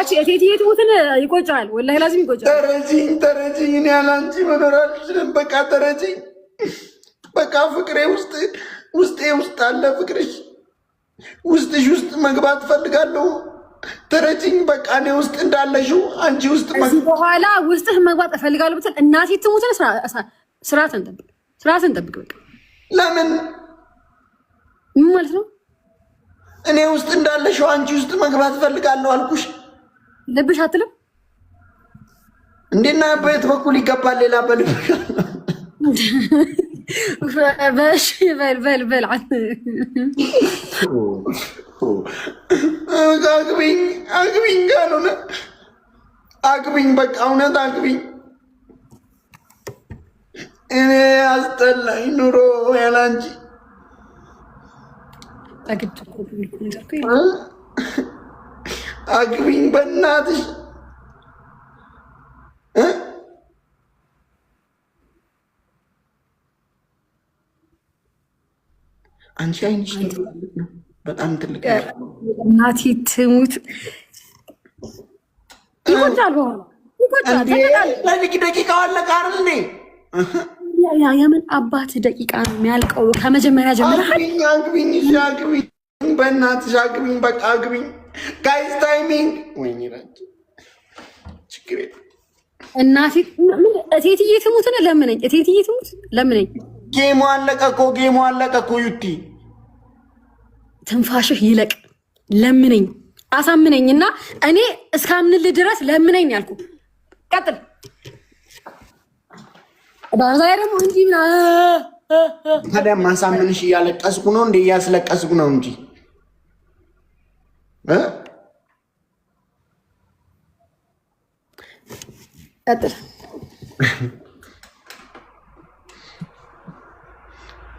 ራቺ እቴትዬ ትሙትን ይቆጫል። ወላሂ ላዚም ይቆጫል። ተረጂኝ እኔ ያላንቺ መኖር አልችልም። በቃ ተረጂኝ። በቃ ፍቅሬ ውስጥ አለ ፍቅርሽ ውስጥሽ ውስጥ መግባት ፈልጋለሁ። ተረጂኝ በቃ እኔ ውስጥ እንዳለሽው አንቺ ውስጥ ከዚህ በኋላ ውስጥህ መግባት እፈልጋለሁ ብትል እናቴ ትሙትን ስርዓትን ጠብቅ። በቃ ለምን ምን ማለት ነው? እኔ ውስጥ እንዳለሽው አንቺ ውስጥ መግባት እፈልጋለሁ አልኩሽ። ልብሽ አትልም እንዴና በየት በኩል ይገባል? ሌላ በልብሽ باش بل አግቢኝ ካልሆነ አግቢኝ፣ በቃ እውነት አግቢኝ። እኔ አስጠላኝ ኑሮ ያላንቺ። አግቢኝ በእናትሽ። አንቺ አይንሽ ነው በጣም ትልቅ እናቴ ትሙት ይቆጫል። ደቂቃ አለቀ አይደል እንዴ? የምን አባት ደቂቃ ነው የሚያልቀው? ከመጀመሪያ ጀምረህ አግቢኝ፣ በእናትሽ አግቢኝ፣ በቃ አግቢኝ። ጋይስ ታይሚንግ ወይኔ ራጭ ችግር እናቴ እቴትዬ ትሙት ነው ለምነኝ፣ እቴትዬ ትሙት ለምነኝ። ጌሙ አለቀ እኮ ዩቲ ትንፋሽህ ይለቅ። ለምነኝ፣ አሳምነኝና እኔ እስካምንልህ ድረስ ለምነኝ ያልኩ። ቀጥል። ባዛይ ደግሞ እንጂ ታዲያ ማሳምንሽ እያለቀስኩ ነው እንዴ? እያስለቀስኩ ነው እንጂ ቀጥል።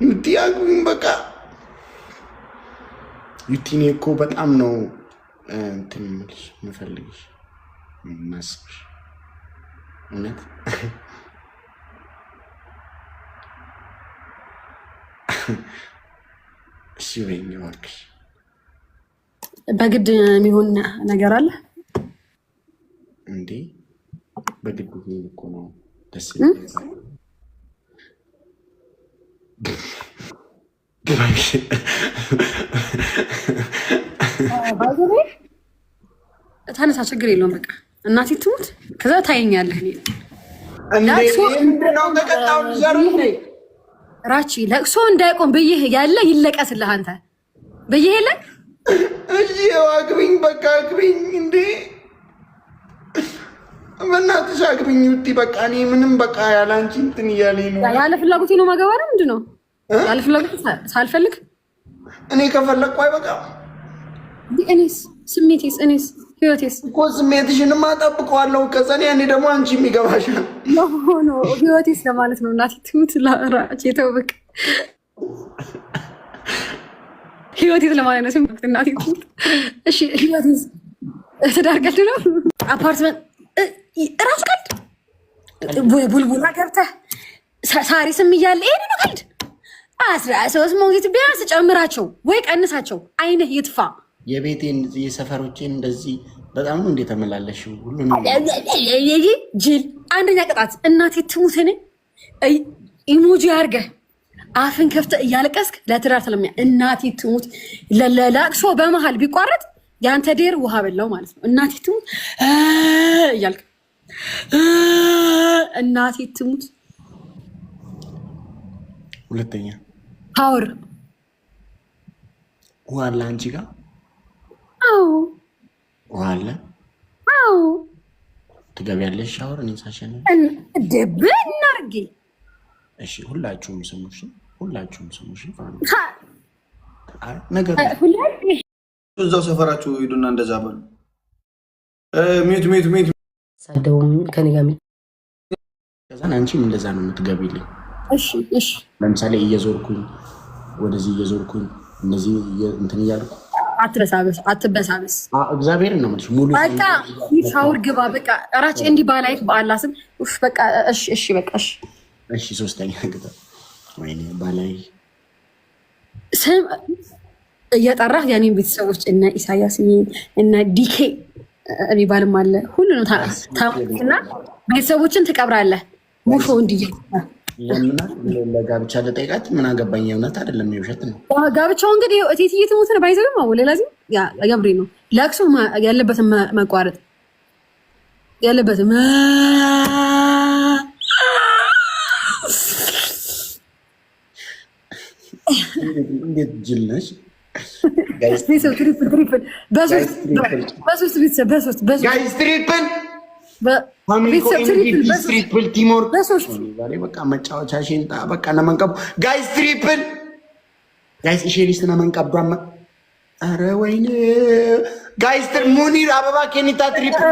ዩቲ አግቢኝ በቃ። ዩቲኔ እኮ በጣም ነው እንትን የምልሽ የምፈልግሽ ማስብሽ እውነት እሺ በይኝ እባክሽ። በግድ የሚሆን ነገር አለ እንዴ? በግድ እኮ ነው ደስ ተነሳ፣ ችግር የለውም በቃ እናቴ ትሙት። ከዛ ታየኛለህ። ራቺ ለቅሶ እንዳይቆም ብይህ ያለ ይለቀስልህ። አንተ ብይህ የለ አግቢኝ በቃ አግቢኝ። እንዴ በእናትሽ አግቢኝ ውቲ በቃ። እኔ ምንም በቃ ያለ አንቺ እንትን እያለኝ ነው። ያለ ፍላጎቴ ነው ማገባ ነው ምንድን ነው? ያለ ፍላጎቴ ሳልፈልግ እኔ ከፈለግኩ አይበቃም? እኔስ ስሜቴስ እኔስ ህይወቴስ እኮ ስሜትሽንማ እጠብቀዋለሁ። ከዛ እኔ ደግሞ አንቺ የሚገባሻል ኖ ህይወቴስ ለማለት ነው። እናቴ ትሙት ራቼ ተው በቃ ህይወቴስ ለማለት ነው። ስሜት እናቴ ትሙት። እሺ ህይወቴስ ትዳር ቀልድ ነው? አፓርትመንት እራሱ ቀልድ? ቡልቡላ ገብተህ ሳሪ ስም እያለ ይሄ ነው ቀልድ? 13 ሞግዚት ቢያንስ ጨምራቸው ወይ ቀንሳቸው፣ አይንህ ይጥፋ። የቤቴን የሰፈሮቼን እንደዚህ በጣም ነው እንደተመላለሽው ሁሉ ጅል። አንደኛ ቅጣት እናቴ ትሙትን ኢሞጂ አድርገህ አፍን ከፍተህ እያለቀስክ ለትዳር ስለሚያ እናቴ ትሙት። ለላቅሶ በመሃል ቢቋረጥ የአንተ ዴር ውሃ በላው ማለት ነው። እናቴ ትሙት እያልክ እናቴ ትሙት። ሁለተኛ ፓወር ውሃ አለ አንቺ ጋር? አዎ ውሃ አለ። አዎ ትገቢያለሽ ሻወር? እኔ ሳሸነ ደብ እናርጌ። እሺ ሁላችሁም ስሙሽ፣ ሁላችሁም ስሙሽ። ነገር እዛው ሰፈራችሁ ሂዱና እንደዛ በሉ። ሚት ሳደውም ከኔ ጋር ከዛን አንቺም እንደዛ ነው የምትገቢልኝ። እሺ ለምሳሌ እየዞርኩኝ ወደዚህ እየዞርኩኝ እነዚህ እንትን እያልኩ አትበሳበስ። እግዚአብሔርን ነው የምልሽ። ሙሉ በቃ ሻወር ግባ በቃ። እራች እንዲህ ባላይት በአላ ስም በቃ እሺ በቃ እሺ። ሶስተኛ ግባ። ወይኔ ባላይ ስም እየጠራህ የኔን ቤተሰቦች እነ ኢሳያስ እነ ዲኬ የሚባልም አለ። ሁሉንም ታውቅና ቤተሰቦችን ትቀብራለህ። ሙሾ እንዲህ ለጋብቻ ልጠይቃት ምን አገባኝ? የእውነት አይደለም የውሸት ነው። ጋብቻው እንግዲህ እቴትዬ ትሞት ነው ባይዘግም ሌላ ገብሬ ነው ለቅሶ ያለበትን መቋረጥ ያለበትን እንዴት ጅል ነሽ? ትሪፕል ቲምወርክ በቃ መጫወቻሽን በቃ ነመንቀቡ ጋይስ ትሪፕል ጋይስ ኢሼሪስ ነመንቀቡ ኧረ ወይኔ ጋይስ ሙኒር አበባ ኬኒታ ትሪፕል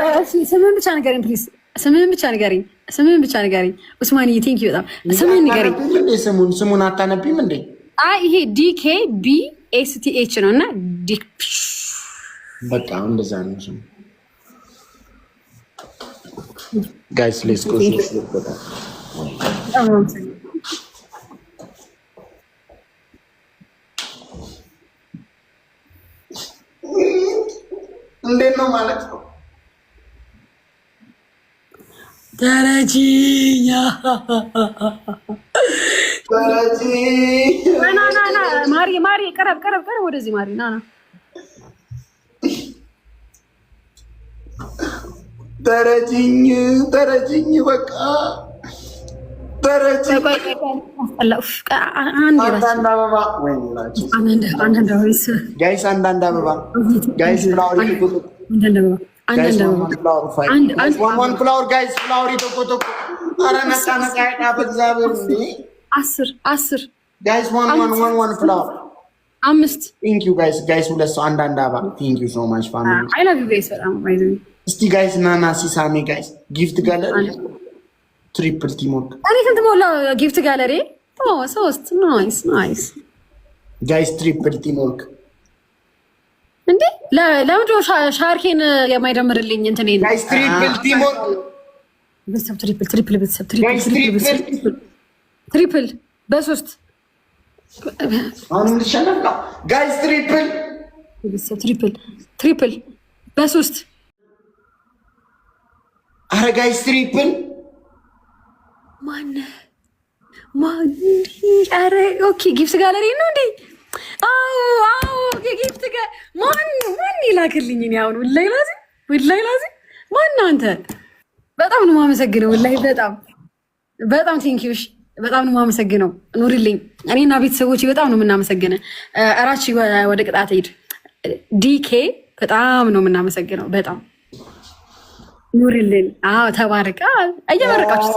ስምህን ብቻ ንገረኝ ፕሊዝ። ስምህን ብቻ ንገረኝ። ስምህን ብቻ ንገረኝ ኡስማንዬ። ቴንክ ዩ በጣም ስምህን ንገረኝ። ስሙን አታነቢም እንዴ? አይ ይሄ DKBSTH ነው እና በቃ እንደዛ ነው ስሙ። ጋይስ ሌትስ ጎ እንዴት ነው ማለት ነው? ደረጂኛ ማሪ ቀረብ ወደዚህ ማሪ ና ተረጂኝ በቃ ተረጂኝ። ጋይስ አንዳንድ አበባ ጋይስ ፍላወር ዋን ፍላወር ጋይስ ፍላወር ይተቆጠቁ። ኧረ ነፃ ያቃ በእግዚአብሔር 10 ጋይስ ዋን ፍላወር 5 ቴንክ ዩ ጋይስ ሁለት ሰው አንዳንድ አበባ ቴንክ ዩ ሶ ማች ፋሚሊ አይ ላቭ ዩ ጋይስ በጣም እስቲ ጋይስ ናና ሲሳሜ ጋይስ ጊፍት ጋለሪ ትሪፕል ቲምወርክ እኔ ስንት ሞላ ጊፍት ጋለሪ 3 ናይስ ጋይስ ትሪፕል ቲምወርክ እንዴ ለምንድነው ሻርኬን የማይደምርልኝ? እንትን ጋይስ ትሪፕል ቲምወርክ ቤተሰብ ትሪፕል በ3 አሁን እንድሸነፍ ነው ጋይስ ትሪፕል ቤተሰብ ትሪፕል በ3 አረ ጋይስ ትሪፕል ማን አረ ኦኬ ጊፍት ጋለሪ ነው እንዴ? አዎ ጊፍት ማን ይላክልኝ? እኔ አሁን ወላሂ ላዚም ማን አንተ? በጣም ነው የማመሰግነው ወላሂ በጣም ቴንኪው። እሺ በጣም ነው የማመሰግነው። ኑሪልኝ። እኔና ቤተሰቦቼ በጣም ነው የምናመሰግነው። እራቺ ወደ ቅጣት ሄድ ዲኬ በጣም ነው የምናመሰግነው። በጣም ኑሪልኝ። አዎ ተባረክ። እየመረቃችሁ